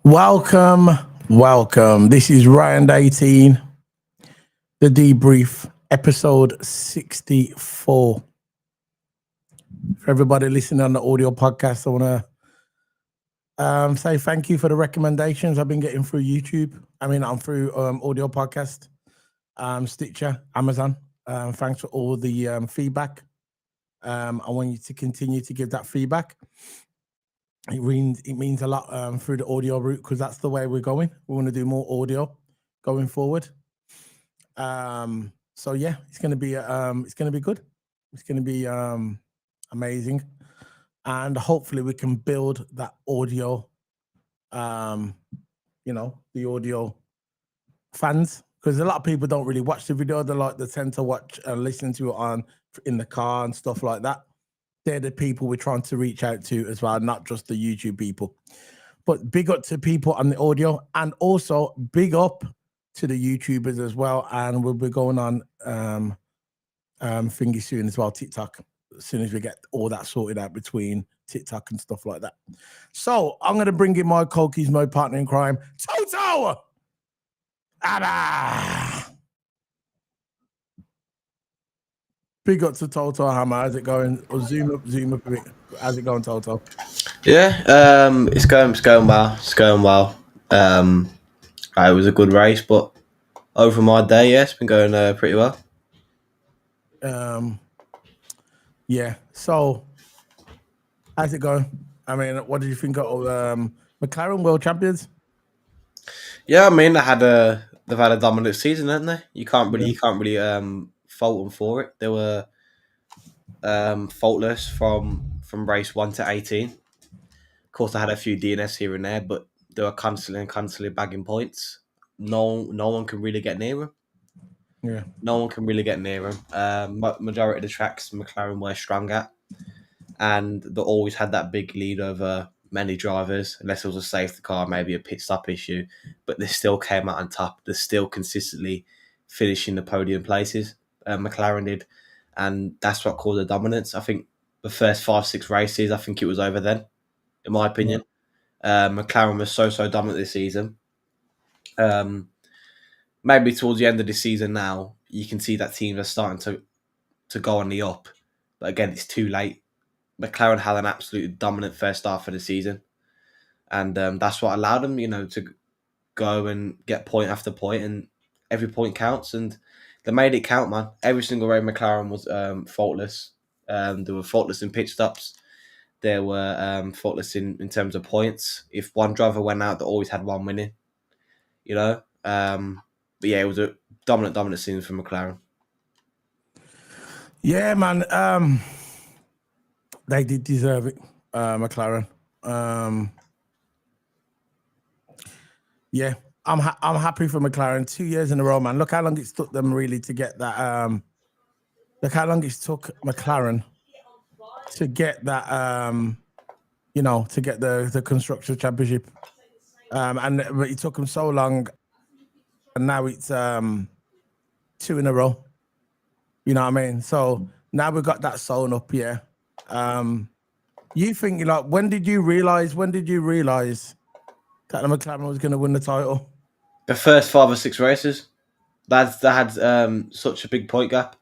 Welcome. This is Ryan 18, the Debrief, episode 64. For everybody listening on the audio podcast, I want to say thank you for the recommendations I've been getting through YouTube. I'm through audio podcast, Stitcher, Amazon. Thanks for all the feedback. I want you to continue to give that feedback. It means a lot through the audio route because that's the way we're going. We want to do more audio going forward. So yeah, it's gonna be good. It's gonna be amazing, and hopefully we can build that audio. The audio fans, because a lot of people don't really watch the video. They tend to watch and listen to it in the car and stuff like that. They're the people we're trying to reach out to as well, not just the YouTube people. But big up to people on the audio, and also big up to the YouTubers as well. And we'll be going on thingy soon as well, TikTok, as soon as we get all that sorted out between TikTok and stuff like that. So I'm going to bring in my Cokies, my partner in crime, TOTO! Abba! Big up to TOTO Hammer. How's it going? Or zoom up a bit. How's it going, TOTO? Yeah, it's going well. It's going well. It was a good race, but over my day, yeah, it's been going pretty well. Yeah. So, how's it going? What did you think of Mclaren World Champions? Yeah, I mean, they've had a dominant season, haven't they? You can't really fault them for it. They were faultless from race 1 to 18. Of course, they had a few DNFs here and there, but they were constantly bagging points. No one can really get near them. Yeah. No one can really get near them. Majority of the tracks McLaren were strong at, and they always had that big lead over many drivers, unless it was a safety car, maybe a pit stop issue. But they still came out on top. They're still consistently finishing the podium places. McLaren did, and that's what caused the dominance. I think the first 5-6 races, I think it was over then, in my opinion. McLaren was so dominant this season. Maybe towards the end of the season now, you can see that teams are starting to go on the up. But again, it's too late. McLaren had an absolutely dominant first half of the season. And that's what allowed them, to go and get point after point, and every point counts. And they made it count, man. Every single race McLaren was faultless. They were faultless in pit stops. They were faultless in terms of points. If one driver went out, they always had one winning. But yeah, it was a dominant season for McLaren. Yeah, man. They did deserve it, McLaren. Yeah, I'm happy for McLaren. 2 years in a row, man. Look how long it took them really to get that. Look how long it took McLaren to get that. To get the constructors championship. And it took them so long, and now it's 2 in a row. You know what I mean? So now we've got that sewn up, yeah. You think, when did you realize that the McLaren was going to win the title? The first 5 or 6 races, they had such a big point gap.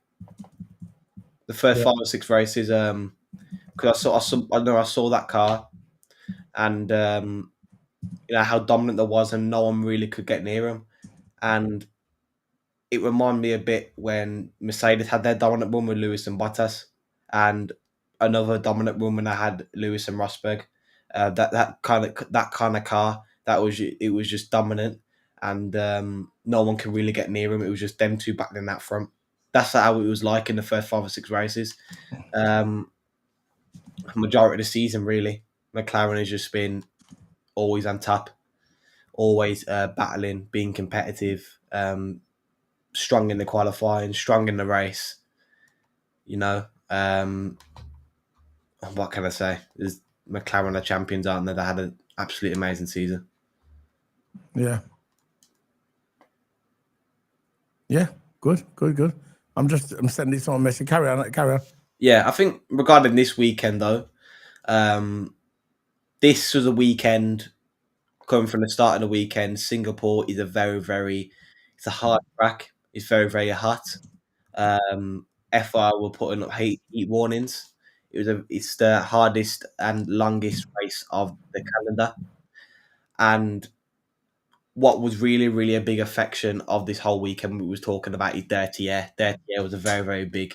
The first 5 or 6 races, because I saw that car, and how dominant there was, and no one really could get near him. And it reminded me a bit when Mercedes had their dominant run with Lewis and Bottas, and another dominant run when they had Lewis and Rosberg. That kind of car, it was just dominant, and no one can really get near him. It was just them two battling that front. That's how it was like in the first 5 or 6 races. Majority of the season, really, McLaren has just been always on top, always battling, being competitive, strong in the qualifying, strong in the race. What can I say? McLaren are champions, aren't they? They had an absolutely amazing season. Yeah. Yeah, good. I'm sending this on a message. Carry on. Yeah, I think regarding this weekend though, this was a weekend coming from the start of the weekend, Singapore is it's a hard track. It's very, very hot. FI were putting up heat warnings. It's the hardest and longest race of the calendar. And what was really, really a big affection of this whole weekend we was talking about is dirty air. Dirty air was a very, very big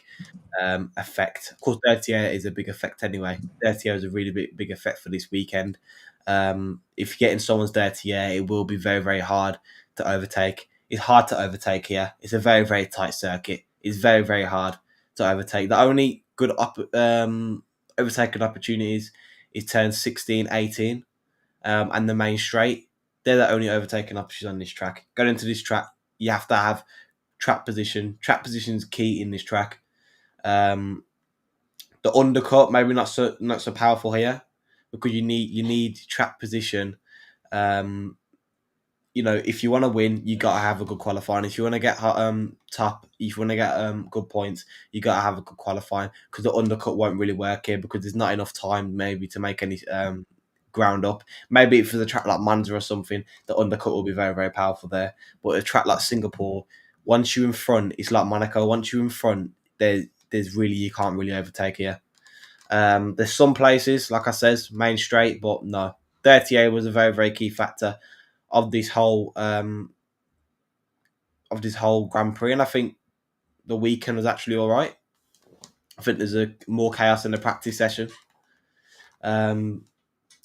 effect. Of course, dirty air is a big effect anyway. Dirty air is a really big effect for this weekend. If you're getting someone's dirty air, it will be very, very hard to overtake. It's hard to overtake here. It's a very, very tight circuit. It's very, very hard to overtake. The only good overtaking opportunities is turn 16, 18, and the main straight. They're the only overtaking options on this track. Going into this track, you have to have track position. Track position is key in this track. The undercut maybe not so powerful here because you need track position. If you want to win, you got to have a good qualifying. If you want to get top, if you want to get good points, you got to have a good qualifying because the undercut won't really work here because there's not enough time maybe to make any ground up. Maybe if it's a track like Monza or something, the undercut will be very, very powerful there. But a track like Singapore, once you're in front, it's like Monaco. Once you're in front, there's really, you can't really overtake here. There's some places, like I says, main straight, but no. 38 was a very, very key factor of this whole Grand Prix, and I think the weekend was actually all right. I think there's more chaos in the practice session.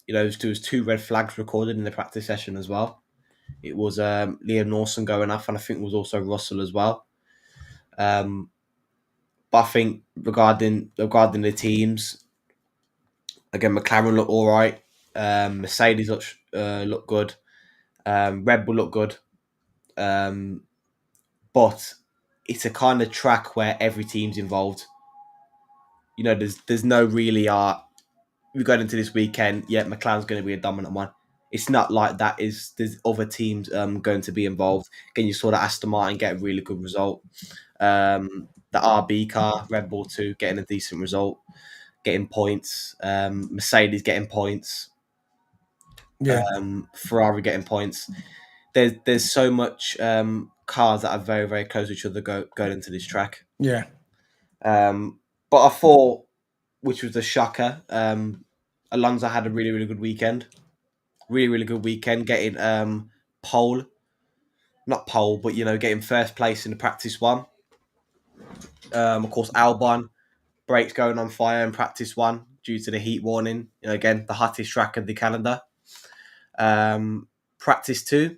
There was 2 red flags recorded in the practice session as well. It was Liam Lawson going off, and I think it was also Russell as well. But I think regarding the teams, again, McLaren looked all right. Mercedes looked good. Red Bull looked good. But it's a kind of track where every team's involved. There's no really we got into this weekend, yeah, McLaren's going to be a dominant one. It's not like that. There's other teams going to be involved. Again, you saw that Aston Martin get a really good result. The RB car, Red Bull 2, getting a decent result, getting points. Mercedes getting points. Yeah. Ferrari getting points. There's so much cars that are very, very close to each other going into this track. Yeah. But I thought, which was a shocker, Alonso had a really, really good weekend. Really, really good weekend, getting getting first place in the practice one. Of course, Albon, brakes going on fire in practice one due to the heat warning. Again, the hottest track of the calendar. Practice 2,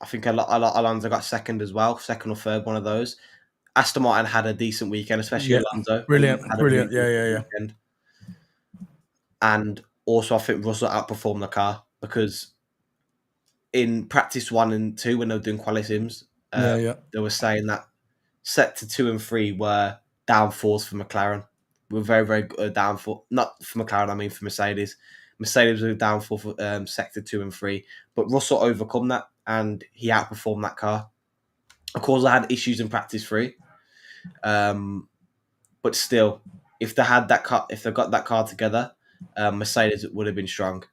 I think Alonso got second as well, second or third, one of those. Aston Martin had a decent weekend, especially Alonso. Brilliant. Yeah. Weekend. And also, I think Russell outperformed the car because in practice 1 and 2, when they were doing quali sims, they were saying that sector 2 and 3 were downfalls for McLaren. Were very, very good downfall. Not for McLaren, I mean for Mercedes. Mercedes was a downfall for sector 2 and 3, but Russell overcome that and he outperformed that car. Of course, I had issues in practice 3, but still, if they got that car together, Mercedes would have been strong.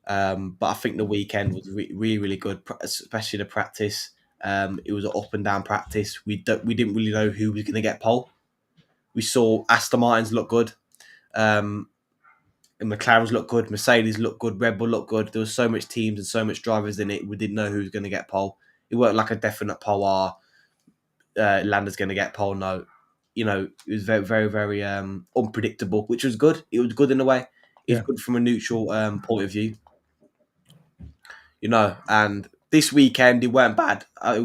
But I think the weekend was really, really good, especially the practice. It was an up and down practice. We didn't really know who was going to get pole. We saw Aston Martin's look good, and McLaren's look good, Mercedes looked good, Red Bull looked good. There was so much teams and so much drivers in it. We didn't know who was going to get pole. It weren't like a definite pole. Lander's going to get pole. No, it was very, very, very unpredictable, which was good. It was good in a way. It's good from a neutral point of view. And this weekend, it weren't bad. I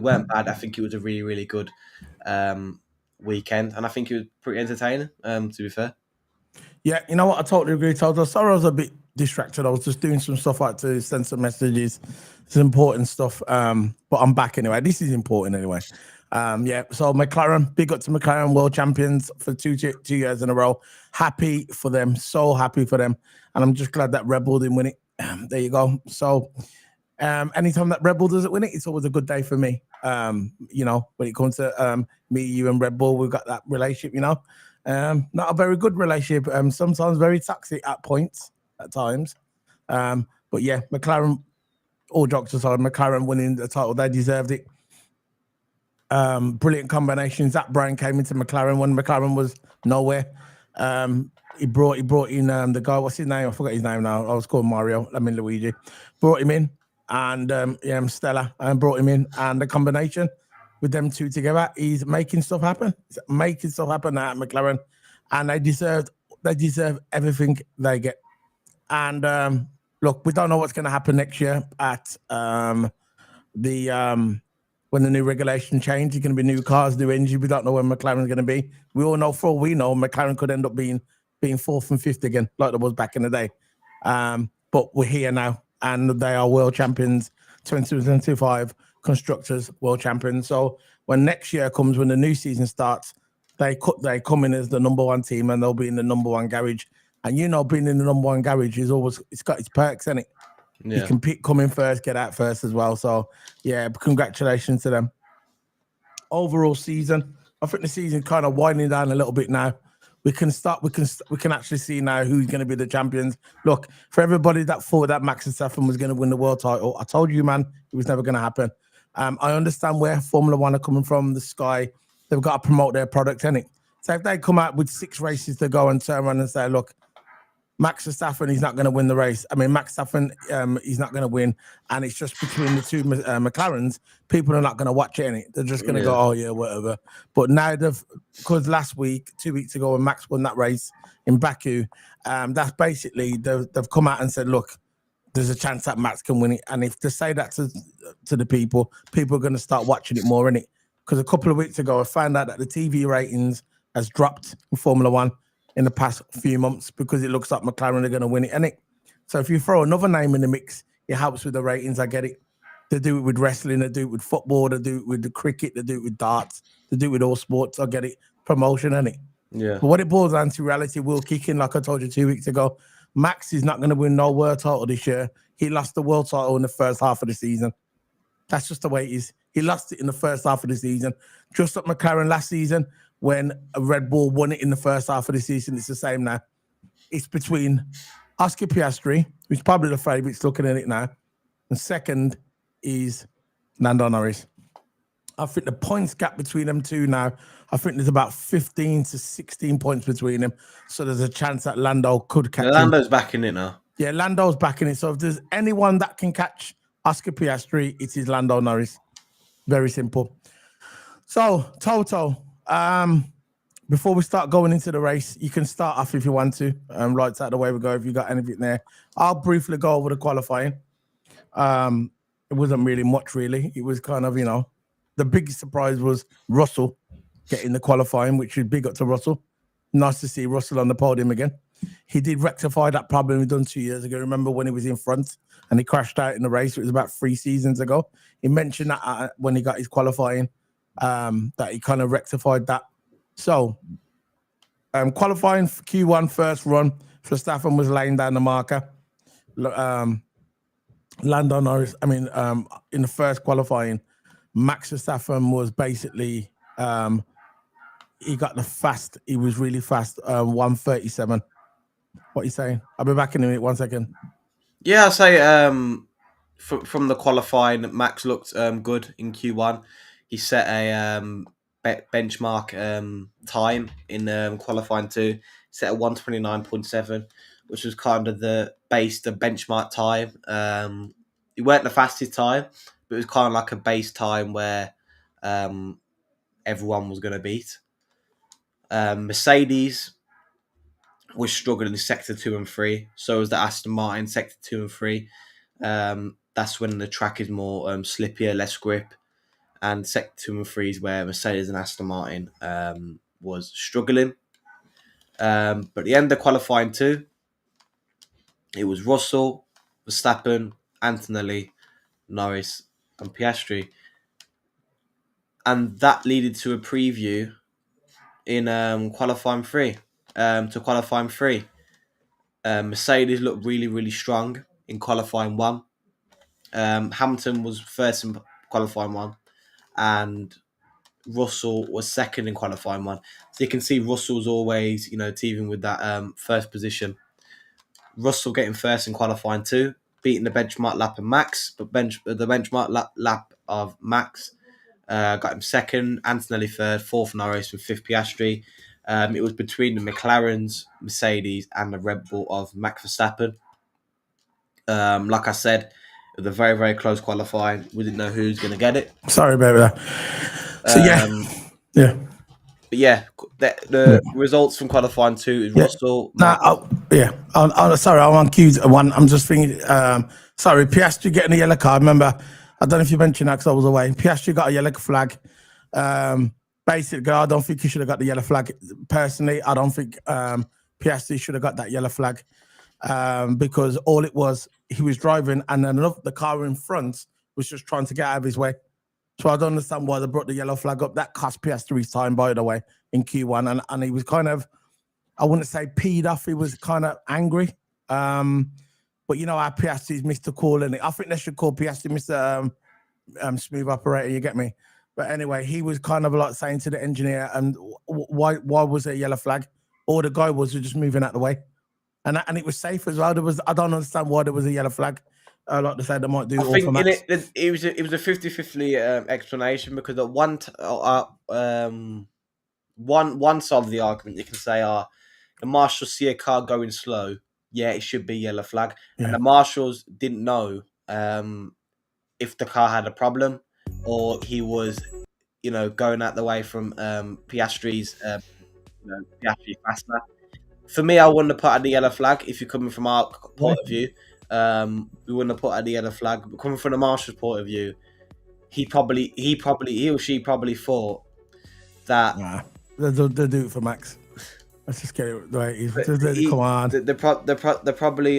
think it was a really, really good weekend. And I think it was pretty entertaining, to be fair. Yeah, you know what? I totally agree, Toto. Sorry I was a bit distracted. I was just doing some stuff like to send some messages. It's important stuff. But I'm back anyway. This is important anyway. So McLaren, big up to McLaren, world champions for two years in a row. Happy for them. So happy for them. And I'm just glad that Red Bull didn't win it. There you go. So anytime that Red Bull doesn't win it, it's always a good day for me. When it comes to me, you, and Red Bull, we've got that relationship, not a very good relationship. Sometimes very toxic at times. But yeah, McLaren all jokes aside, McLaren winning the title, they deserved it. Brilliant combination. Zach Brown came into McLaren when McLaren was nowhere. He brought in the guy. What's his name? I forgot his name now. I was called Mario. I mean Luigi. Brought him in, and Stella, and brought him in, and the combination with them two together, he's making stuff happen. He's making stuff happen at McLaren, and they deserve everything they get. And look, we don't know what's going to happen next year at the when the new regulation change. It's going to be new cars, new engine. We don't know where McLaren's going to be. We all know, for all we know, McLaren could end up being fourth and fifth again, like it was back in the day. But we're here now, and they are world champions, 2025 constructors world champions. So when next year comes, when the new season starts, they come in as the number one team, and they'll be in the number one garage. And being in the number one garage is always, it's got its perks, isn't it? Yeah. You can come in first, get out first as well. So yeah, congratulations to them. Overall season, I think the season kind of winding down a little bit now. We can actually see now who's going to be the champions. Look, for everybody that thought that Max Verstappen was going to win the world title, I told you, man, it was never going to happen. I understand where Formula One are coming from, the Sky. They've got to promote their product, innit? So if they come out with 6 races to go and turn around and say, look, Max Verstappen, he's not going to win the race. I mean, Max Verstappen, he's not going to win. And it's just between the two McLarens, people are not going to watch it, innit? They're just going to go, oh, yeah, whatever. But now because last week, 2 weeks ago, when Max won that race in Baku, that's basically, they've come out and said, look, there's a chance that Max can win it. And if they say that to the people are going to start watching it more, innit? Because a couple of weeks ago, I found out that the TV ratings has dropped in Formula One in the past few months because it looks like McLaren are going to win it, innit? So if you throw another name in the mix, it helps with the ratings. I get it. They do it with wrestling, they do it with football, they do it with the cricket, they do it with darts, they do it with all sports. I get it. Promotion, innit? Yeah. But what it boils down to, reality will kick in, like I told you 2 weeks ago. Max is not going to win no world title this year. He lost the world title in the first half of the season. That's just the way it is. He lost it in the first half of the season. Just like McLaren last season, when a Red Bull won it in the first half of the season, it's the same now. It's between Oscar Piastri, who's probably the favourite looking at it now, and second is Lando Norris. I think the points gap between them two now, I think there's about 15 to 16 points between them. So there's a chance that Lando could catch him. Lando's back in it now. Yeah, Lando's back in it. So if there's anyone that can catch Oscar Piastri, it is Lando Norris. Very simple. So, Toto, before we start going into the race, you can start off if you want to. Right out the way we go, if you got anything there. I'll briefly go over the qualifying. It wasn't really much, really. It was kind of, the biggest surprise was Russell getting the qualifying, which is big up to Russell. Nice to see Russell on the podium again. He did rectify that problem he done 2 years ago. Remember when he was in front and he crashed out in the race? It was about 3 seasons ago. He mentioned that when he got his qualifying, that he kind of rectified that. So, qualifying for Q1 first run, Verstappen was laying down the marker. Lando Norris, in the first qualifying, Max Verstappen was basically, he got he was really fast, 137. What are you saying? I'll be back in a minute, 1 second. Yeah, I'll say from the qualifying, Max looked good in Q1. He set a benchmark time in qualifying 2, set a 129.7, which was kind of the benchmark time. It weren't the fastest time, but it was kind of like a base time where everyone was going to beat. Mercedes was struggling in sector 2 and 3. So was the Aston Martin sector 2 and 3. That's when the track is more slippier, less grip. And sector 2 and 3 is where Mercedes and Aston Martin was struggling. But at the end of qualifying 2, it was Russell, Verstappen, Antonelli, Norris, and Piastri. And that led to a preview in qualifying 3. To qualifying 3. Mercedes looked really, really strong in qualifying 1. Hamilton was first in qualifying 1. And Russell was second in qualifying 1. So you can see Russell's always, teaming with that first position. Russell getting first in qualifying 2 beating the benchmark lap of Max, but the benchmark lap of Max got him second, Antonelli third, fourth Norris, and fifth Piastri. It was between the McLarens, Mercedes, and the Red Bull of Max Verstappen. Like I said, it was a very, very close qualifying. We didn't know who's going to get it. Sorry about that. So yeah. But yeah, the results from qualifying 2 is Russell. Sorry, I'm on Q1. I'm just thinking. Sorry, Piastri getting a yellow card. Remember, I don't know if you mentioned that because I was away. Piastri got a yellow flag. Basically, I don't think he should have got the yellow flag. Personally, I don't think Piastri should have got that yellow flag because all it was, he was driving and then the car in front was just trying to get out of his way. So I don't understand why they brought the yellow flag up. That cost Piastri's time, by the way, in Q1. And he was kind of, I wouldn't say peed off. He was kind of angry. But you know how Piastri's Mr. Cool, and I think they should call Piastri Mr. Smooth Operator, you get me? But anyway, he was kind of like saying to the engineer, and why was there a yellow flag? All the guy was just moving out the way. And it was safe as well. I don't understand why there was a yellow flag. Like they said, they might do. I think it was a 50-50 explanation because at one side of the argument you can say, the marshals see a car going slow, yeah, it should be yellow flag, and the marshals didn't know if the car had a problem or he was, going out the way from Piastri's, Piastri faster. For me, I wouldn't have put out the yellow flag if you're coming from our point of view. We wouldn't have put out the yellow flag. But coming from the marshal's point of view, he or she probably thought that they'll do it for Max. Let's just get it the way it is. Come on. They're probably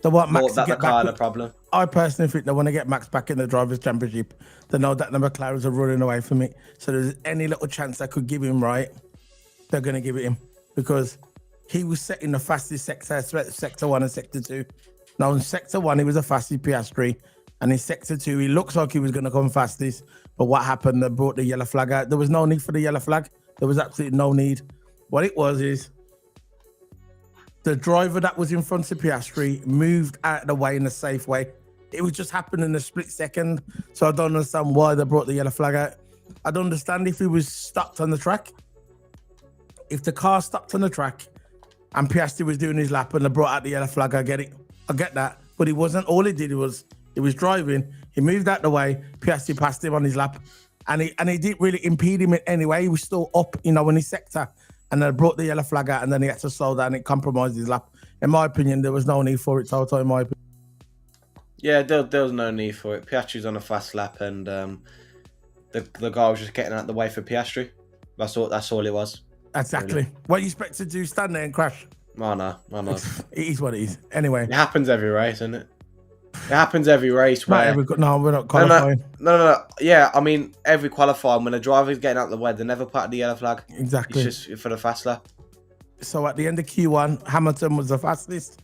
they want Max to get get back. The problem. I personally think they want to get Max back in the Drivers' Championship. They know that the McLarens are running away from it. So there's any little chance they could give him right, they're going to give it him. Because he was setting the fastest sector 1 and sector 2. Now in sector 1, he was the fastest Piastri. And in sector 2, he looks like he was going to come fastest. But what happened? They brought the yellow flag out. There was no need for the yellow flag. There was absolutely no need. What it was is the driver that was in front of Piastri moved out of the way in a safe way. It was just happened in a split second. So I don't understand why they brought the yellow flag out. I don't understand if he was stopped on the track. If the car stopped on the track and Piastri was doing his lap and they brought out the yellow flag, I get it. I get that. But he wasn't. All he did was he was driving. He moved out the way. Piastri passed him on his lap. And he didn't really impede him in any way. He was still up, in his sector. And they brought the yellow flag out and then he had to slow down. It compromised his lap. In my opinion, there was no need for it, Toto, in my opinion. Yeah, there was no need for it. Piastri's on a fast lap and the guy was just getting out the way for Piastri. That's all it was. Exactly. What do you expect to do? Stand there and crash? I know. It is what it is. Anyway. It happens every race, isn't it? It happens every race. No, we're not qualifying. No. Yeah, I mean, every qualifying, when a driver's getting out of the way, they never put out the yellow flag. Exactly. It's just for the fast lap. So at the end of Q1, Hamilton was the fastest.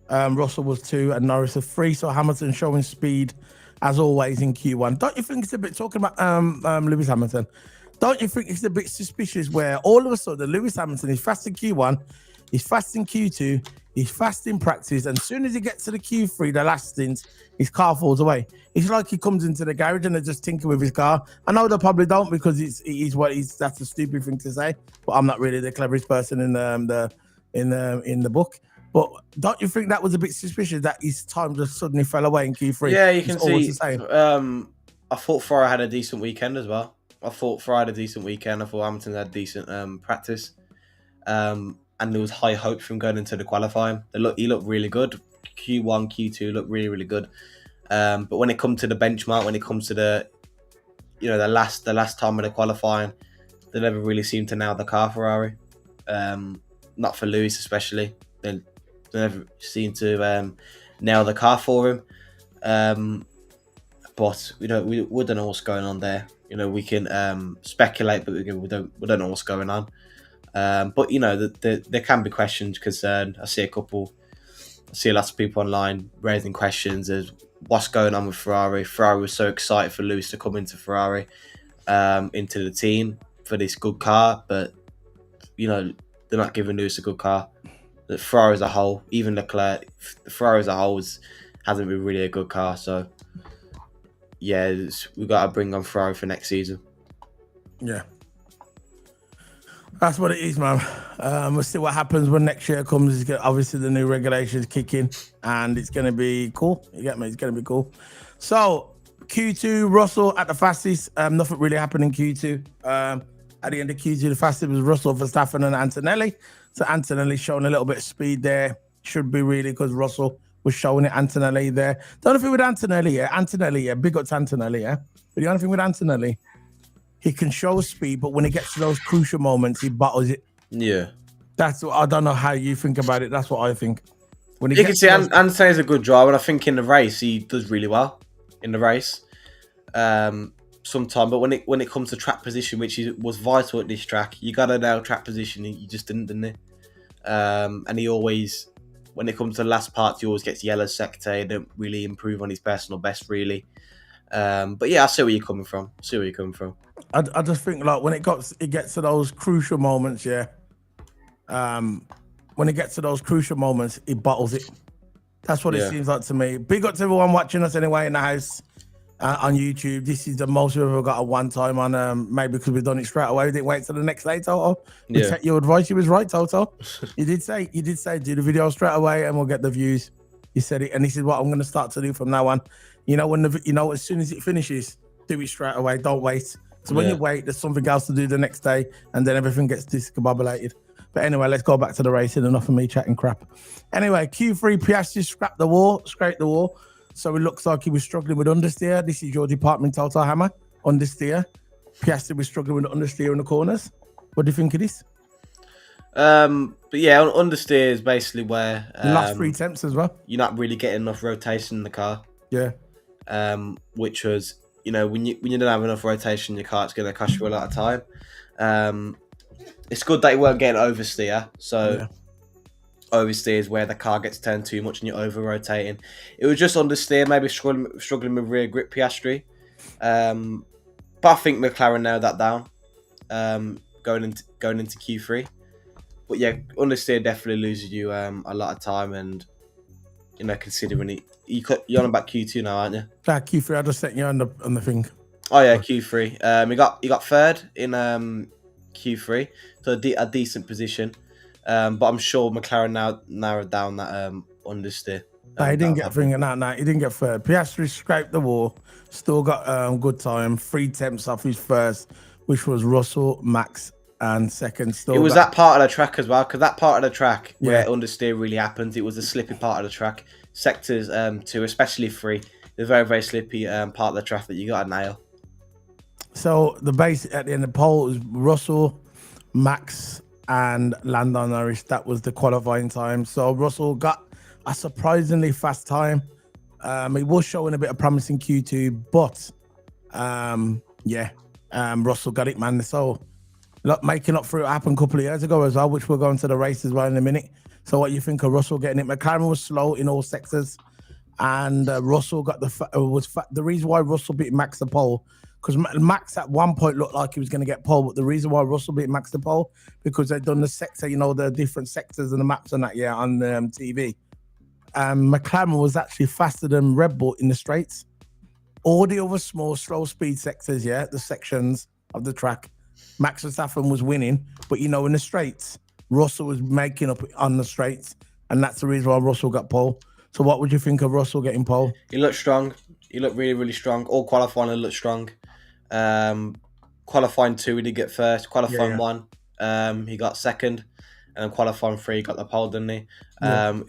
Russell was 2 and Norris was 3. So Hamilton showing speed as always in Q1. Don't you think it's a bit, talking about Lewis Hamilton, don't you think it's a bit suspicious where all of a sudden Lewis Hamilton is fast in Q1, he's fast in Q2, he's fast in practice, and as soon as he gets to the Q3, the last stint, his car falls away. It's like he comes into the garage and they just tinker with his car. I know they probably don't because that's a stupid thing to say, but I'm not really the cleverest person in the book. But don't you think that was a bit suspicious that his time just suddenly fell away in Q3? Yeah, you can see. I thought Ferrari had a decent weekend as well. I thought Hamilton had decent practice. And there was high hope from going into the qualifying. He looked really good. Q1, Q2 looked really, really good. But when it comes to the benchmark, when it comes to the last time of the qualifying, they never really seemed to nail the car, Ferrari. Not for Lewis especially. They never seemed to nail the car for him. But we don't know what's going on there. We can speculate, but we don't know what's going on. But there can be questions, concerned. I see lots of people online raising questions as what's going on with Ferrari. Ferrari was so excited for Lewis to come into Ferrari, into the team for this good car, but they're not giving Lewis a good car. the Ferrari as a whole, even Leclerc, the Ferrari as a whole hasn't been really a good car. So yeah, we've got to bring on Ferrari for next season. Yeah. That's what it is, man. We'll see what happens when next year comes. Obviously, the new regulations kick in, and it's going to be cool. You get me? It's going to be cool. So, Q2, Russell at the fastest. Nothing really happened in Q2. At the end of Q2, the fastest was Russell, Verstappen, and Antonelli. So, Antonelli showing a little bit of speed there. Should be really, because Russell was showing it. Antonelli there. The only thing with Antonelli, big up to Antonelli, yeah. But the only thing with Antonelli, he can show speed, but when he gets to those crucial moments, he battles it. Yeah. That's what I don't know how you think about it. That's what I think. When he You can see Antonelli's a good driver, and I think in the race he does really well in the race. Sometime, but when it comes to track position, which was vital at this track, you got to nail track position. You just didn't he? And he always, when it comes to the last part, he always gets yellow sector. He don't really improve on his personal best, really. But yeah, I see where you're coming from. I just think like when it gets to those crucial moments, yeah. When it gets to those crucial moments, he bottles it. That's what it seems like to me. Big up to everyone watching us anyway in the house on YouTube. This is the most we've ever got at one time on. Maybe because we've done it straight away. We didn't wait till the next day, Toto. We take your advice. You was right, Toto. You did say do the video straight away and we'll get the views. You said it, and this is what I'm going to start to do from now on. You know, as soon as it finishes, do it straight away. Don't wait. So when you wait, there's something else to do the next day, and then everything gets discombobulated. But anyway, let's go back to the racing. Enough of me chatting crap. Anyway, Q3, Piastri scraped the wall. So it looks like he was struggling with understeer. This is your department, Toto Hammer. Understeer. Piastri was struggling with understeer in the corners. What do you think of this? But yeah, understeer is basically where the last 3 attempts as well. You're not really getting enough rotation in the car. Yeah. Which was, you know, when you don't have enough rotation in your car, it's going to cost you a lot of time. It's good that you weren't getting oversteer. So oversteer is where the car gets turned too much and you're over rotating. It was just understeer, maybe struggling with rear grip Piastri. But I think McLaren nailed that down. Going into Q3. But yeah, understeer definitely loses you a lot of time, and you know, considering you're on about Q2 now, aren't you? Q3. I just sent you on the thing. Oh yeah, Q3. He got third in Q3, so a decent position. But I'm sure McLaren now narrowed down that understeer. He didn't get thing. No, he didn't get third. Piastri scraped the wall. Still got good time. 3 attempts off his first, which was Russell, Max, and second. Still, it was that part of the track as well, because that part of the track where understeer really happens. It was the slippy part of the track. Sectors 2, especially 3, the very, very slippy part of the track that you got to nail. So the base at the end of the pole was Russell, Max, and Lando Norris. That was the qualifying time. So Russell got a surprisingly fast time. He was showing a bit of promise in Q2, but Russell got it, man. So look, making up for it happened a couple of years ago as well, which we'll go into the race as well in a minute. So what you think of Russell getting it? McLaren was slow in all sectors, and Russell got the reason why Russell beat Max the pole, because Max at one point looked like he was going to get pole, but the reason why Russell beat Max the pole, because they'd done the sector, you know, the different sectors and the maps on that on TV. McLaren was actually faster than Red Bull in the straights. All the other small, slow speed sectors, the sections of the track, Max Verstappen was winning, but you know, in the straights, Russell was making up on the straights, and that's the reason why Russell got pole. So what would you think of Russell getting pole? He looked strong. He looked really, really strong. All qualifying, he looked strong. Qualifying 2, he did get first. Qualifying 1, he got second. And qualifying 3, he got the pole, didn't he?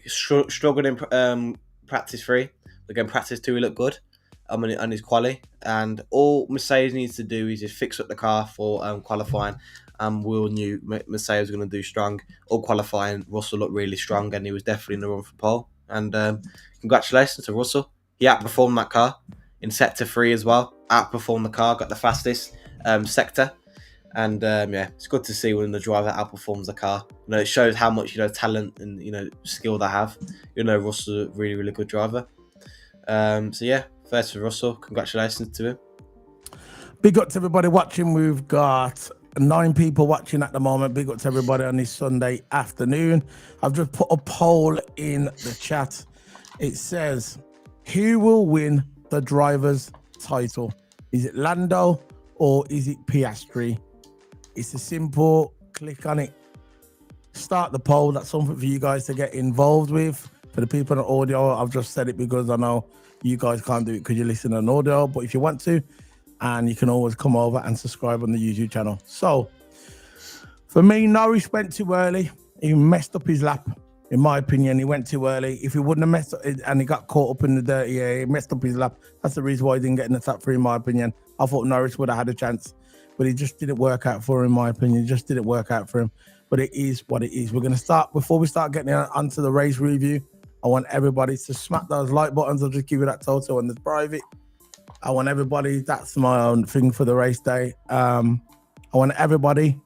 Struggled in practice 3. Again, practice 2, he looked good on his quali. And all Mercedes needs to do is just fix up the car for qualifying. And we all knew Mercedes was going to do strong. All qualifying, Russell looked really strong, and he was definitely in the run for pole. And congratulations to Russell. He outperformed that car in sector 3 as well. Outperformed the car, got the fastest sector. And it's good to see when the driver outperforms the car. You know, it shows how much talent and skill they have. Russell's a really, really good driver. First for Russell, congratulations to him. Big up to everybody watching. We've got 9 people watching at the moment. Big up to everybody on this Sunday afternoon. I've just put a poll in the chat. It says, who will win the driver's title? Is it Lando or is it Piastri? It's a simple click on it. Start the poll. That's something for you guys to get involved with. For the people on audio, I've just said it because I know you guys can't do it because you listen on audio. But if you want to, and you can always come over and subscribe on the YouTube channel. So, for me, Norris went too early. He messed up his lap. In my opinion, he went too early. If he wouldn't have messed up and he got caught up in the dirty air, he messed up his lap. That's the reason why he didn't get in the top 3, in my opinion. I thought Norris would have had a chance, but he just didn't work out for him, in my opinion. It just didn't work out for him. But it is what it is. We're going to start, before we start getting onto the race review, I want everybody to smack those like buttons. I'll just give you that TOTO on the private. I want everybody, that's my own thing for the race day. I want everybody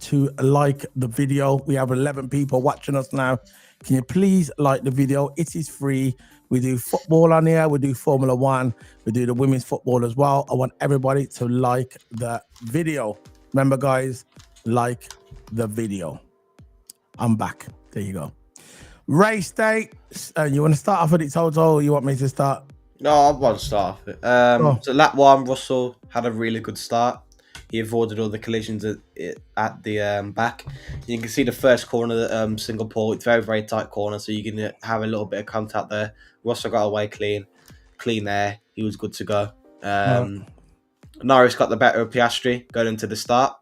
to like the video. We have 11 people watching us now. Can you please like the video? It is free. We do football on here. We do Formula 1. We do the women's football as well. I want everybody to like the video. Remember, guys, like the video. I'm back. There you go. Race day. You want to start off with it, Toto, or you want me to start? No, I want to start off it. So lap 1, Russell had a really good start. He avoided all the collisions at the back. You can see the first corner, Singapore. It's very, very tight corner, so you can have a little bit of contact there. Russell got away clean air. He was good to go. Norris got the better of Piastri going into the start.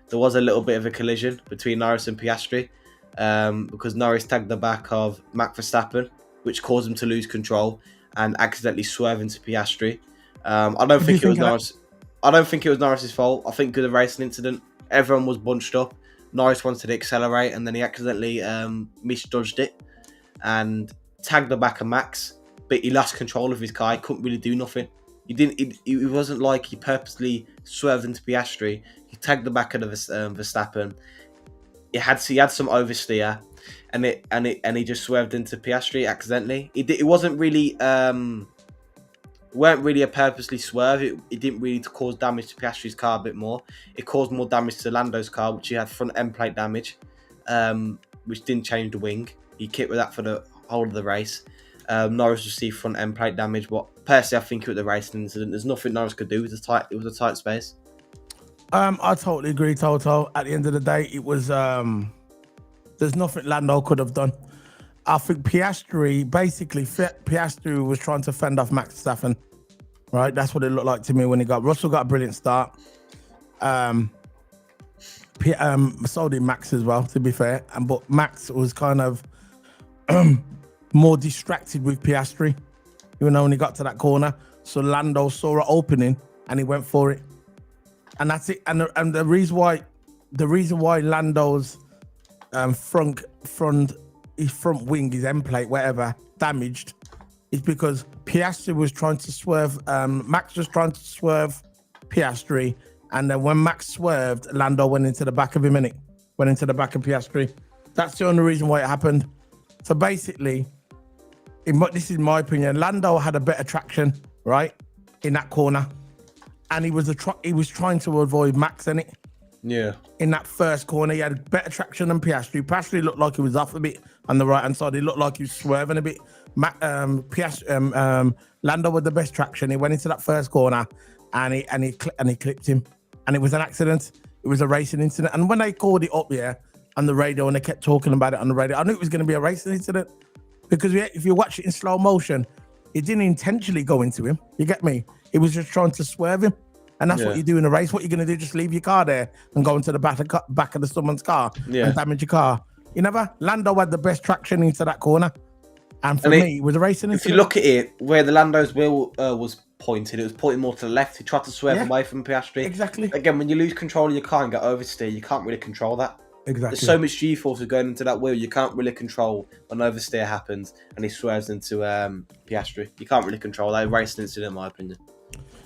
There was a little bit of a collision between Norris and Piastri because Norris tagged the back of Max Verstappen, which caused him to lose control and accidentally swerve into Piastri. I don't think it was Norris. I don't think it was Norris's fault. I think it was a racing incident. Everyone was bunched up. Norris wanted to accelerate and then he accidentally misjudged it and tagged the back of Max, but he lost control of his car. He couldn't really do nothing. It wasn't like he purposely swerved into Piastri. He tagged the back of the Verstappen. He had some oversteer, and he just swerved into Piastri accidentally. It wasn't really weren't really a purposely swerve. It didn't really cause damage to Piastri's car a bit more. It caused more damage to Lando's car, which he had front end plate damage, which didn't change the wing. He kept with that for the whole of the race. Norris received front end plate damage, but personally, I think it was a racing incident. There's nothing Norris could do. It was a tight space. I totally agree, Toto. At the end of the day, it was there's nothing Lando could have done. I think Piastri was trying to fend off Max Verstappen, right? That's what it looked like to me when Russell got a brilliant start. So did Max as well, to be fair. But Max was kind of more distracted with Piastri, even though when he got to that corner. So Lando saw an opening and he went for it. And that's it. And the reason why Lando's front wing, his end plate, whatever, damaged, is because Piastri was trying to swerve. Max was trying to swerve Piastri, and then when Max swerved, Lando went into the back of him. Went into the back of Piastri. That's the only reason why it happened. So basically, this is my opinion. Lando had a better traction, right, in that corner. And he was trying to avoid Max in it. Yeah. In that first corner, he had better traction than Piastri. Piastri looked like he was off a bit on the right hand side. He looked like he was swerving a bit. Lando with the best traction. He went into that first corner, and he clipped him. And it was an accident. It was a racing incident. And when they called it up on the radio, and they kept talking about it on the radio, I knew it was going to be a racing incident because if you watch it in slow motion, it didn't intentionally go into him. You get me? He was just trying to swerve him. And that's what you do in a race. What you're going to do, just leave your car there and go into the back of someone's car and damage your car. Lando had the best traction into that corner. And for me, it was a racing incident. If you look at it, where the Lando's wheel was pointed, it was pointing more to the left. He tried to swerve away from Piastri. Exactly. Again, when you lose control of your car and get oversteer, you can't really control that. Exactly. There's so much G-force going into that wheel, you can't really control when oversteer happens and he swerves into Piastri. You can't really control that. Racing incident, in my opinion.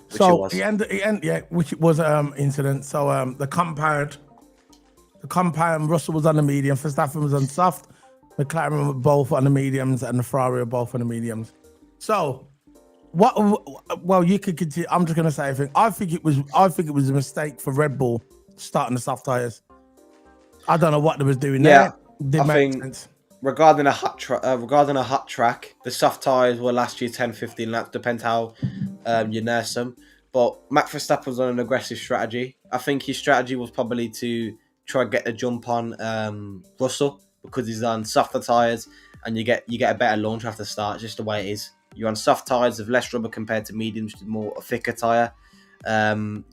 Which it was incident. So the compound, Russell was on the medium, Verstappen was on soft, McLaren were both on the mediums, and the Ferrari were both on the mediums. So you could continue. I'm just gonna say I think it was a mistake for Red Bull starting the soft tyres. I don't know what they was doing Yeah, there. Didn't I make think sense. regarding a hot track, the soft tyres will last you 10-15 laps, depends how you nurse them. But Max Verstappen was on an aggressive strategy. I think his strategy was probably to try and get the jump on Russell because he's on softer tyres and you get a better launch after start, just the way it is. You're on soft tyres with less rubber compared to mediums, more a thicker tyre.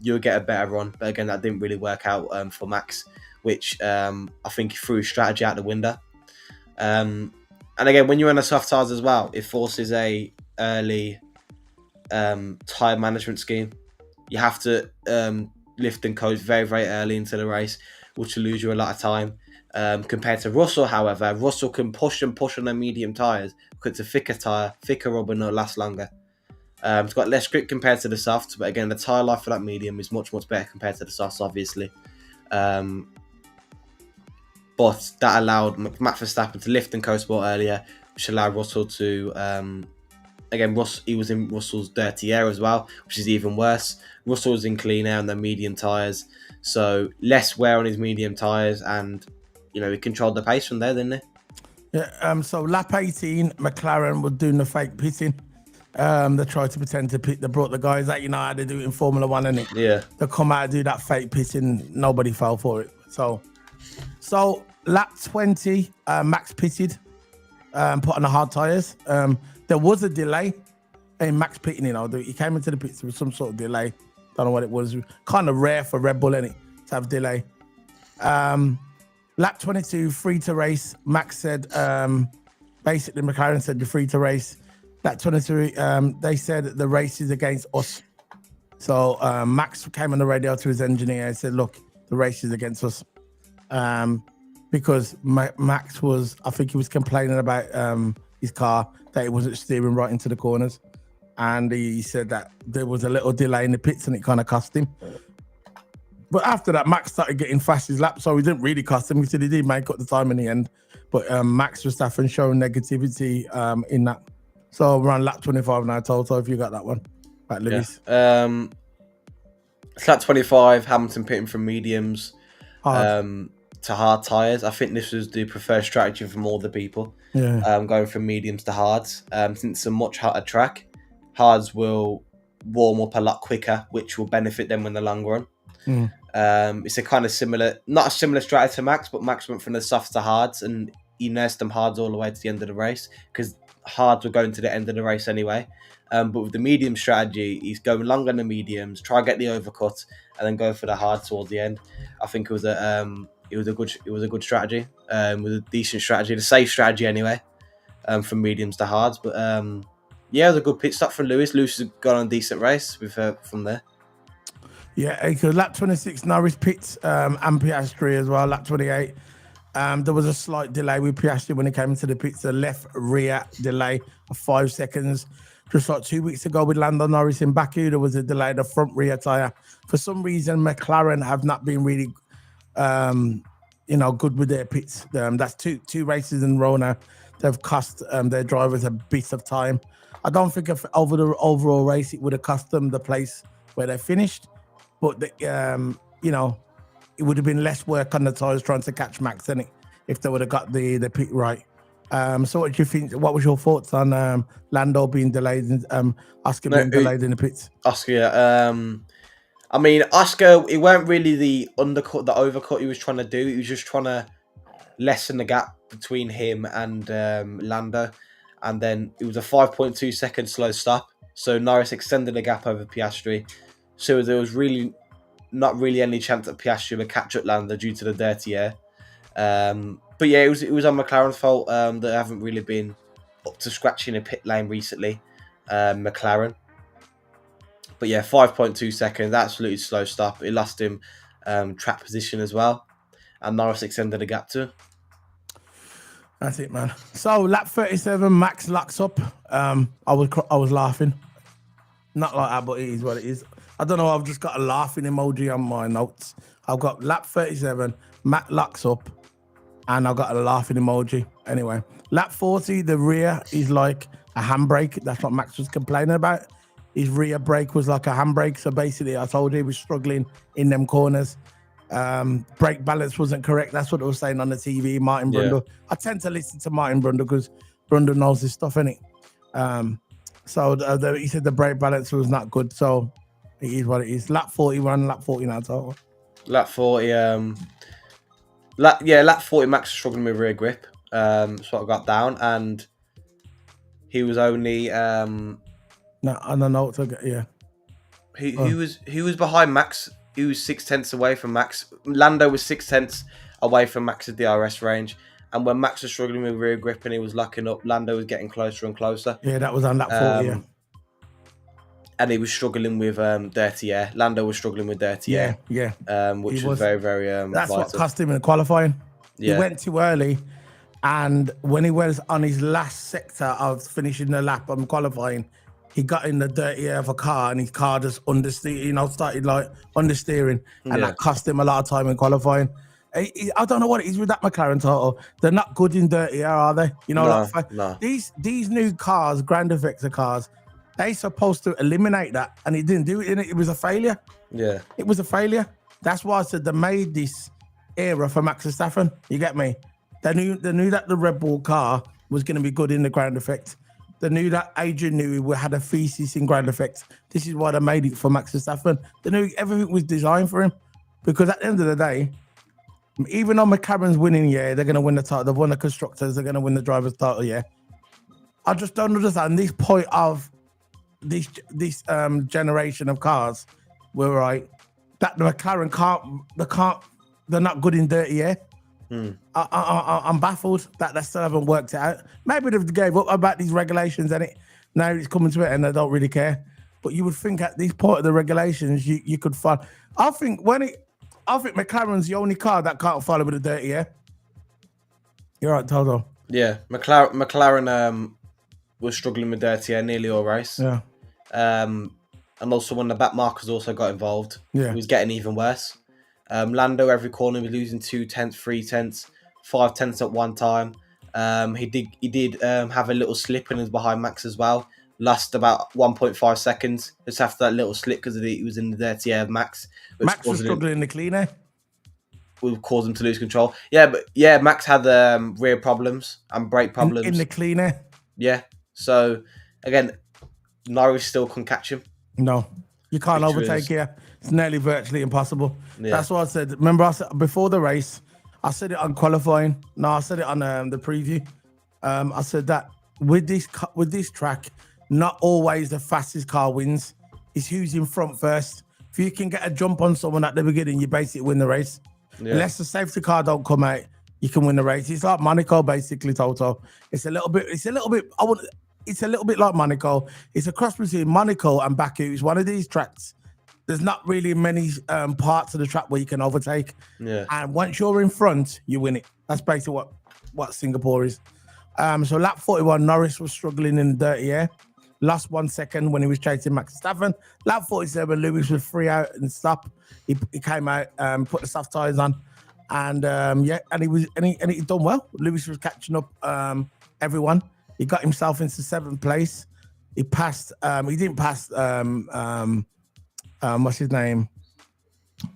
You'll get a better run. But again, that didn't really work out for Max, which I think threw his strategy out the window. And again, when you're on a soft tyres as well, it forces a early tyre management scheme. You have to lift and coast very, very early into the race, which will lose you a lot of time. Compared to Russell, however, Russell can push on their medium tyres because it's a thicker tyre, thicker rubber, and it'll last longer. It's got less grip compared to the softs, but again, the tyre life for that medium is much, much better compared to the softs, obviously. But that allowed Max Verstappen to lift and coast more earlier, which allowed Russell to, again, he was in Russell's dirty air as well, which is even worse. Russell was in clean air on the medium tyres, so less wear on his medium tyres, and, you know, he controlled the pace from there, didn't he? Yeah. So lap 18, McLaren were doing the fake pitting. They tried to pretend to pit. They brought the guys out, you know how they do it in Formula One, and Yeah. they come out and do that fake pitting. Nobody fell for it. So lap 20, Max pitted, put on the hard tyres. There was a delay in Max pitting, you know. He came into the pits with some sort of delay. Don't know what it was. Kind of rare for Red Bull, innit, to have delay. Lap 22, free to race. Max said, basically McLaren said you're free to race. Lap 23, they said the race is against us. So Max came on the radio to his engineer and said, look, the race is against us. Because Max was, I think he was complaining about his car, that it wasn't steering right into the corners. And he said that there was a little delay in the pits and it kind of cost him. But after that, Max started getting fast his lap, so he didn't really cost him. He said he did make up the time in the end. But Max Verstappen showing negativity in that. So we're on lap 25 now, Toto, if you got that one. Right, Lewis. Yeah. It's lap 25, Hamilton pitting from mediums to hard tyres. I think this was the preferred strategy from all the people. Yeah. Going from mediums to hards. Since it's a much harder track, hards will warm up a lot quicker, which will benefit them in the long run. It's a kind of similar, not a similar strategy to Max, but Max went from the softs to hards and he nursed them hards all the way to the end of the race because hards were going to the end of the race anyway. But with the medium strategy, he's going long on the mediums, try and get the overcut, and then go for the hard towards the end. I think it was a good strategy. It was a decent strategy, the safe strategy anyway, from mediums to hards. But yeah, it was a good pit stop from Lewis. Lewis has got on a decent race with from there. Yeah, because lap 26, Norris pits and Piastri as well. Lap 28, there was a slight delay with Piastri when he came into the pits, a left rear delay of 5 seconds. Just like 2 weeks ago with Lando Norris in Baku, there was a delay in the front rear tyre. For some reason, McLaren have not been really, good with their pits. That's two races in a row now. They've cost their drivers a bit of time. I don't think if over the overall race, it would have cost them the place where they finished. But, it would have been less work on the tyres trying to catch Max, innit, if they would have got the pit right. So what do you think? What was your thoughts on Lando being delayed and Oscar being delayed in the pits? Oscar, yeah. I mean, Oscar, it weren't really the overcut he was trying to do. He was just trying to lessen the gap between him and Lando. And then it was a 5.2 second slow stop. So Norris extended the gap over Piastri. So there was really not really any chance that Piastri would catch up Lando due to the dirty air. But yeah, it was on McLaren's fault. They haven't really been up to scratch in a pit lane recently. McLaren. But yeah, 5.2 seconds, absolutely slow stop. It lost him track position as well. And Norris extended the gap too. That's it, man. So lap 37, Max locks up. I was laughing. Not like that, but it is what it is. I don't know, I've just got a laughing emoji on my notes. I've got lap 37, Matt locks up, and I've got a laughing emoji. Anyway, lap 40, the rear is like a handbrake. That's what Max was complaining about. His rear brake was like a handbrake. So basically, I told you he was struggling in them corners. Brake balance wasn't correct. That's what they were saying on the TV. Martin Yeah. Brundle. I tend to listen to Martin Brundle because Brundle knows his stuff, innit? So he said the brake balance was not good. So it is what it is. Lap 41, lap 49 total. Lap 40. Lap 40. Max was struggling with rear grip. So I got down, and he was only No, I don't know. Yeah. He was behind Max. He was 6/10 away from Max. Lando was 6/10 away from Max's DRS range. And when Max was struggling with rear grip and he was locking up, Lando was getting closer and closer. Yeah, that was on lap 40, yeah. And he was struggling with dirty air. Lando was struggling with dirty air. Yeah. Which was very, very that's vital. what cost him in qualifying. Yeah. He went too early. And when he was on his last sector of finishing the lap on qualifying, he got in the dirty air of a car and his car just started like understeering. And that cost him a lot of time in qualifying. I don't know what it is with that McLaren TOTO. They're not good in dirty air, are they? You know, no. These new cars, Grand Effector cars, they're supposed to eliminate that, and it didn't do it. It was a failure. Yeah, it was a failure. That's why I said they made this era for Max Verstappen. You get me? They knew that the Red Bull car was going to be good in the ground effect. They knew that Adrian knew he had a thesis in ground effect. This is why they made it for Max Verstappen. They knew everything was designed for him, because at the end of the day, even though McLaren's winning, yeah, they're going to win the title. They've won the constructors. They're going to win the drivers' title, yeah. I just don't understand this point of this generation of cars. We're right that the McLaren they're not good in dirty air. I'm baffled that they still haven't worked it out. Maybe they've gave up about these regulations, and now it's coming to it, and they don't really care. But you would think at this point of the regulations, you could find. I think McLaren's the only car that can't follow with the dirty air. You're right, Toto. Yeah, McLaren was struggling with dirty air nearly all race. Yeah. And also when the back markers also got involved, it was getting even worse. Lando every corner was losing 2/10, 3/10, 5/10 at one time. He did have a little slip and was behind Max as well. Lost about 1.5 seconds just after that little slip because he was in the dirty air of Max. Max was struggling in the clean air. Will cause him to lose control. But Max had rear problems and brake problems in the clean air. Yeah. So again, Norris still couldn't catch him. No, you can't overtake here. It's nearly virtually impossible. Yeah. That's what I said. Remember, I said before the race, I said it on qualifying. No, I said it on the preview. I said that with this track, not always the fastest car wins. It's who's in front first. If you can get a jump on someone at the beginning, you basically win the race. Yeah. Unless the safety car don't come out, you can win the race. It's like Monaco, basically, Toto. It's a little bit like Monaco. It's a cross between Monaco and Baku. It's one of these tracks. There's not really many parts of the track where you can overtake. Yeah. And once you're in front, you win it. That's basically what Singapore is. So lap 41, Norris was struggling in the dirty air. Lost 1 second when he was chasing Max Verstappen. Lap 47, Lewis was free out and stop. He came out, put the soft tires on, and he done well. Lewis was catching up everyone. He got himself into 7th place. He passed. He didn't pass. What's his name?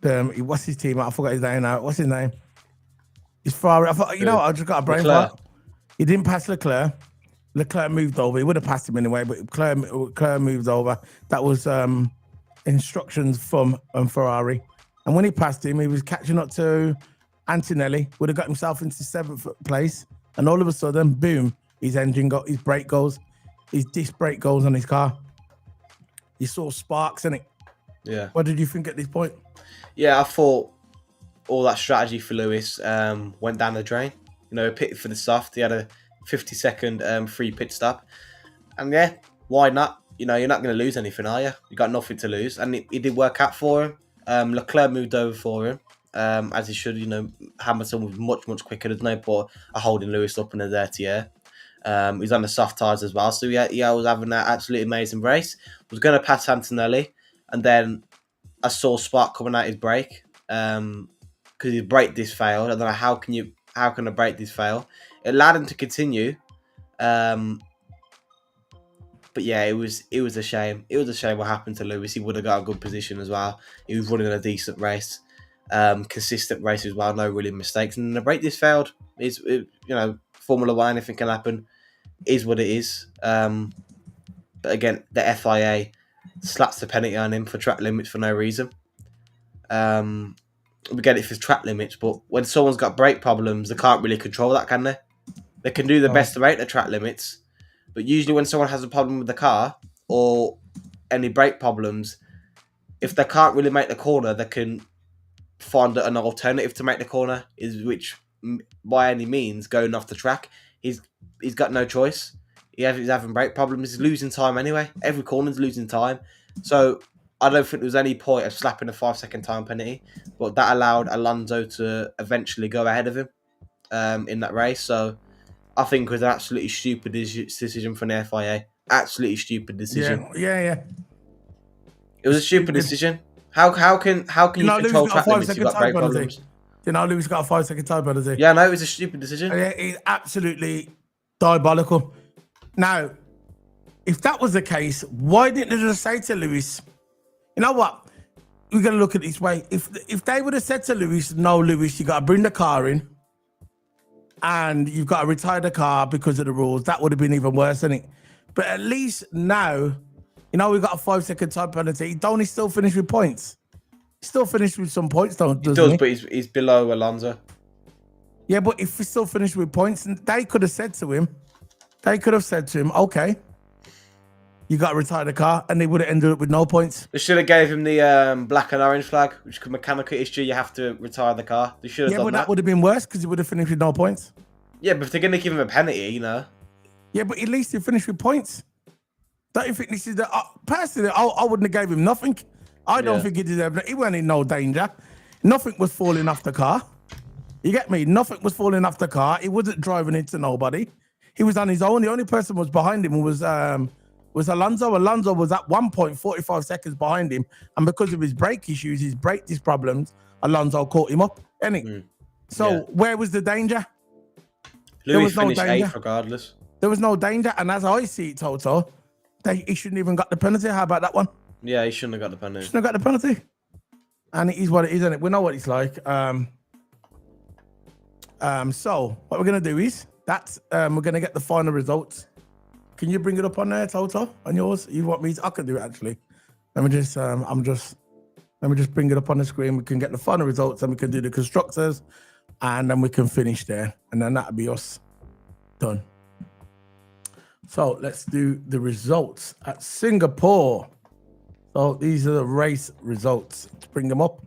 What's his team? I forgot his name now. What's his name? It's Ferrari. I just got a brain fart. He didn't pass Leclerc. Leclerc moved over. He would have passed him anyway, but Leclerc moved over. That was instructions from Ferrari. And when he passed him, he was catching up to Antonelli. Would have got himself into 7th place. And all of a sudden, boom, his brake goes. His disc brake goes on his car. You saw sparks in it. Yeah. What did you think at this point? Yeah, I thought all that strategy for Lewis went down the drain. Pitted for the soft. He had a 50-second free pit stop. And yeah, why not? You're not going to lose anything, are you? You got nothing to lose. And it did work out for him. Leclerc moved over for him, as he should. Hamilton was much, much quicker. There's no point of holding Lewis up in the dirty air. He's on the soft tyres as well. So he was having that absolutely amazing race. Was going to pass Antonelli. And then I saw spark coming out his brake. Because his brake disc failed. I don't know how can a brake disc fail? It allowed him to continue. But yeah, it was a shame. It was a shame what happened to Lewis. He would have got a good position as well. He was running a decent race. consistent races well, no really mistakes. And the brake disc failed. Formula One, anything can happen. Is what it is. But again, the FIA slaps the penalty on him for track limits for no reason. We get it for track limits, but when someone's got brake problems, they can't really control that, can they? They can do their best to rate the track limits, but usually when someone has a problem with the car or any brake problems, if they can't really make the corner, they can find an alternative to make the corner, which by any means going off the track. He's got no choice. He's having brake problems. He's losing time anyway. Every corner's losing time. So I don't think there was any point of slapping a 5-second time penalty, but that allowed Alonso to eventually go ahead of him in that race. So I think it was an absolutely stupid decision from the FIA. Absolutely stupid decision. Yeah. It was a stupid decision. How can you control track limits? You've got brake problems. Lewis got a 5-second time penalty. Yeah, no, it was a stupid decision. Yeah, it's absolutely diabolical. Now, if that was the case, why didn't they just say to Lewis, you know what? We're going to look at it this way. If they would have said to Lewis, no, Lewis, you got to bring the car in and you've got to retire the car because of the rules, that would have been even worse, isn't it? But at least now, we got a 5-second time penalty. Don't he still finish with points? He still finished with some points, doesn't he? He does, but he's below Alonso. Yeah, but if he still finished with points, they could have said to him, okay, you got to retire the car, and they would have ended up with no points. They should have gave him the black and orange flag, which could mechanical issue. You have to retire the car. They should have done that. That would have been worse because he would have finished with no points. Yeah, but if they're going to give him a penalty, Yeah, but at least he finished with points. Don't you think this is personally, I wouldn't have gave him nothing. I don't think he deserved it. He wasn't in no danger. Nothing was falling off the car. You get me? Nothing was falling off the car. He wasn't driving into nobody. He was on his own. The only person was behind him was Alonso. Alonso was at 1 point 45 seconds behind him, and because of his brake issues, his brake disc problems, Alonso caught him up. So where was the danger? Lewis finished 8th regardless. There was no danger, and as I see it, Toto, he shouldn't even got the penalty. How about that one? Yeah, he shouldn't have got the penalty. Shouldn't have got the penalty. And it is what it is, isn't it? We know what it's like. So what we're gonna do is we're gonna get the final results. Can you bring it up on there, Toto? On yours? You want me to? I can do it actually. Let me just bring it up on the screen. We can get the final results, and we can do the constructors, and then we can finish there, and then that'll be us done. So let's do the results at Singapore. So these are the race results. Let's bring them up.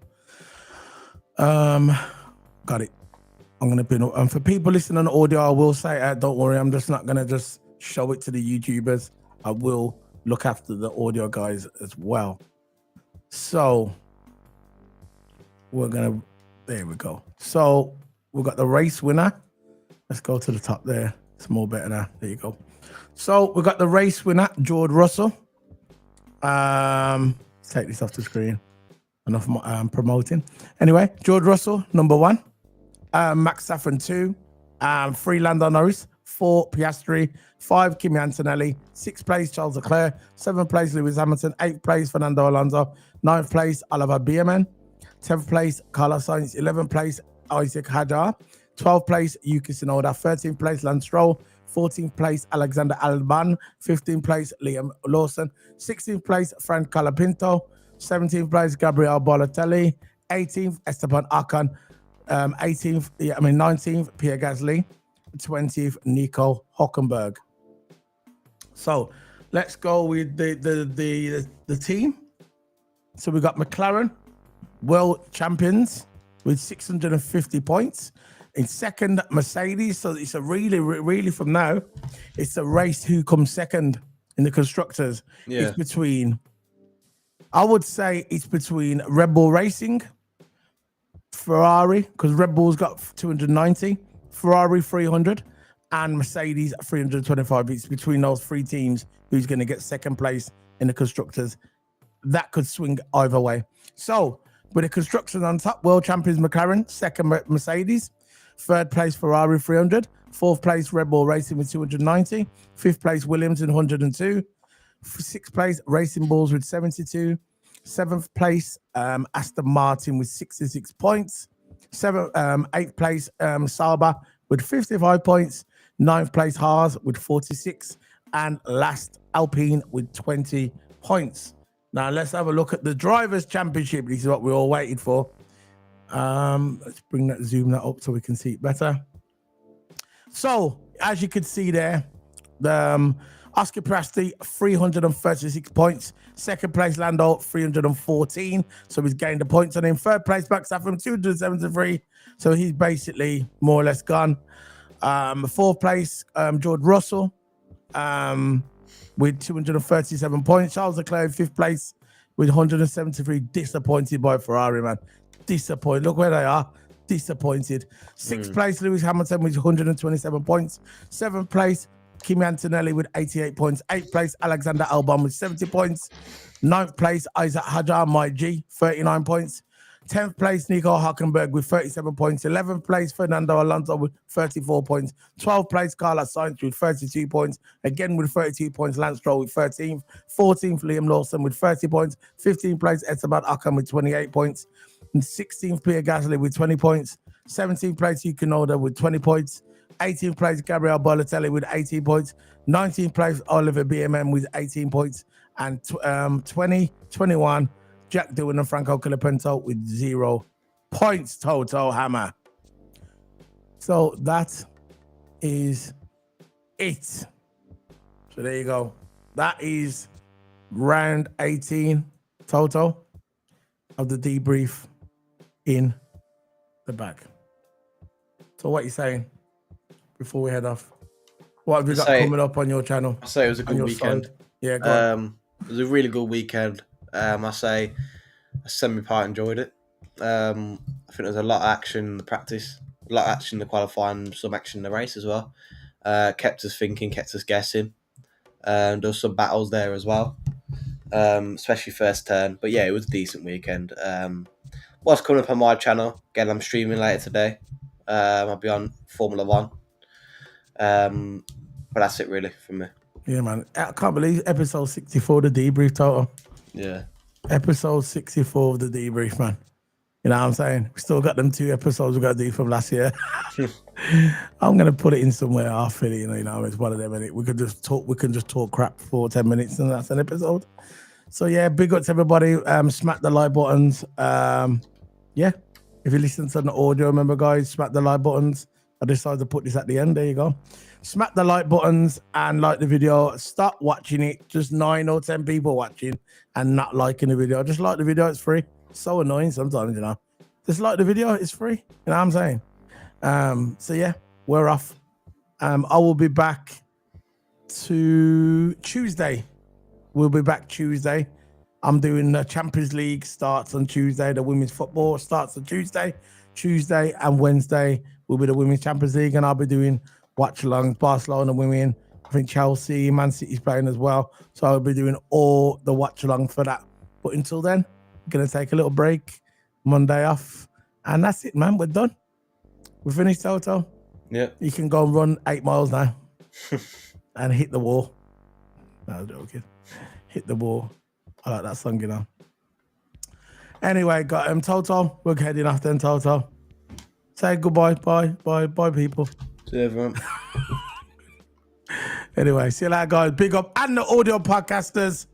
Got it. I'm going to pin up. And for people listening on audio, I will say, don't worry, I'm just not going to just show it to the YouTubers. I will look after the audio guys as well. So there we go. So we've got the race winner. Let's go to the top there. It's more better now. There you go. So we got the race winner, George Russell. Let's take this off the screen. Enough promoting. Anyway, George Russell, number 1. Max Verstappen 2. 3 Lando Norris. 4 Piastri. 5 Kimi Antonelli. 6th place Charles Leclerc. 7th place Lewis Hamilton. 8th place Fernando Alonso. 9th place Oliver Bierman. 10th place Carlos Sainz. 11th place Isaac Hadjar. 12th place Yuki Tsunoda. 13th place Lance Stroll. 14th place Alexander Albon. 15th place Liam Lawson. 16th place Frank Colapinto. 17th place Gabriel Bolatelli. 18th Esteban Ocon. 19th Pierre Gasly. 20th Nico Hülkenberg. So let's go with the team. So we got McLaren, world champions with 650 points. In second, Mercedes. So it's a really from now, it's a race who comes second in the constructors. Yeah. I would say it's between Red Bull Racing, Ferrari, because Red Bull's got 290, Ferrari 300, and Mercedes 325. It's between those 3 teams who's going to get second place in the constructors. That could swing either way. So with the constructors on top, world champions McLaren, second Mercedes, 3rd place Ferrari 300, 4th place Red Bull Racing with 290, 5th place Williams in 102, 6th place Racing Bulls with 72, 7th place, Aston Martin with 66 points. 8th place, Sauber with 55 points. 9th place, Haas with 46. And last, Alpine with 20 points. Now, let's have a look at the Drivers' Championship. This is what we all waited for. Let's zoom that up so we can see it better. So, as you can see there, the Oscar Piastri, 336 points. 2nd place, Lando, 314. So he's gained the points on him. 3rd place, Max Verstappen, 273. So he's basically more or less gone. 4th place, George Russell, with 237 points. Charles Leclerc, 5th place with 173. Disappointed by Ferrari, man. Disappointed. Look where they are. Disappointed. 6th place, Lewis Hamilton with 127 points. 7th place, Kimi Antonelli with 88 points. 8th place, Alexander Albon with 70 points. 9th place, Isaac Hadjar, my G, 39 points. 10th place, Nico Hülkenberg with 37 points. 11th place, Fernando Alonso with 34 points. 12th place, Carlos Sainz with 32 points. Again with 32 points, Lance Stroll with 13th. 14th, Liam Lawson with 30 points. 15th place, Esteban Ocon with 28 points. And 16th, Pierre Gasly with 20 points. 17th place, Yuki Tsunoda with 20 points. 18th place, Gabriel Balotelli with 18 points. 19th place, Oliver BMM with 18 points. And 21, Jack Doohan and Franco Colapinto with 0 points. Toto hammer. So that is it. So there you go. That is round 18, Toto, of the debrief in the bag. So what are you saying before we head off? What have you got coming up on your channel? I say it was a good weekend. Side? Yeah, go on. It was a really good weekend. I say I semi-part enjoyed it. I think there's a lot of action in the practice, a lot of action in the qualifying, some action in the race as well. Kept us thinking, kept us guessing. There was some battles there as well, especially first turn. But yeah, it was a decent weekend. What's coming up on my channel? Again, I'm streaming later today. I'll be on Formula One. But that's it really from me. Yeah, man. I can't believe episode 64 of the debrief, Toto. Yeah. Episode 64 of the debrief, man. You know what I'm saying? We still got them 2 episodes we got to do from last year. I'm gonna put it in somewhere after it, you know, it's one of them, and we can just talk crap for 10 minutes and that's an episode. So yeah, big up to everybody. Smack the like buttons. Yeah. If you listen to the audio, remember guys, smack the like buttons. I decided to put this at the end. There you go. Smack the like buttons and like the video. Stop watching it. Just 9 or 10 people watching and not liking the video. Just like the video. It's free. It's so annoying sometimes, you know. Just like the video. It's free. You know what I'm saying? So yeah, we're off. I will be back to Tuesday. We'll be back Tuesday. I'm doing the Champions League starts on Tuesday. The women's football starts on Tuesday. Tuesday and Wednesday will be the Women's Champions League, and I'll be doing watch along Barcelona women. I think Chelsea, Man City's playing as well. So I'll be doing all the watch along for that. But until then, I'm going to take a little break, Monday off. And that's it, man. We're done. We're finished, Toto. Yeah. You can go and run 8 miles now and hit the wall. No, I'm joking. Hit the wall. I like that song, you know. Anyway, got Toto. We're heading off then, Toto. Say goodbye. Bye, people. See you, everyone. Anyway, see you later, guys. Big up. And the audio podcasters,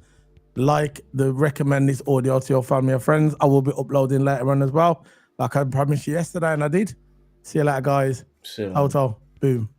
recommend this audio to your family and friends. I will be uploading later on as well, like I promised you yesterday, and I did. See you later, guys. See you later. Toto. Boom.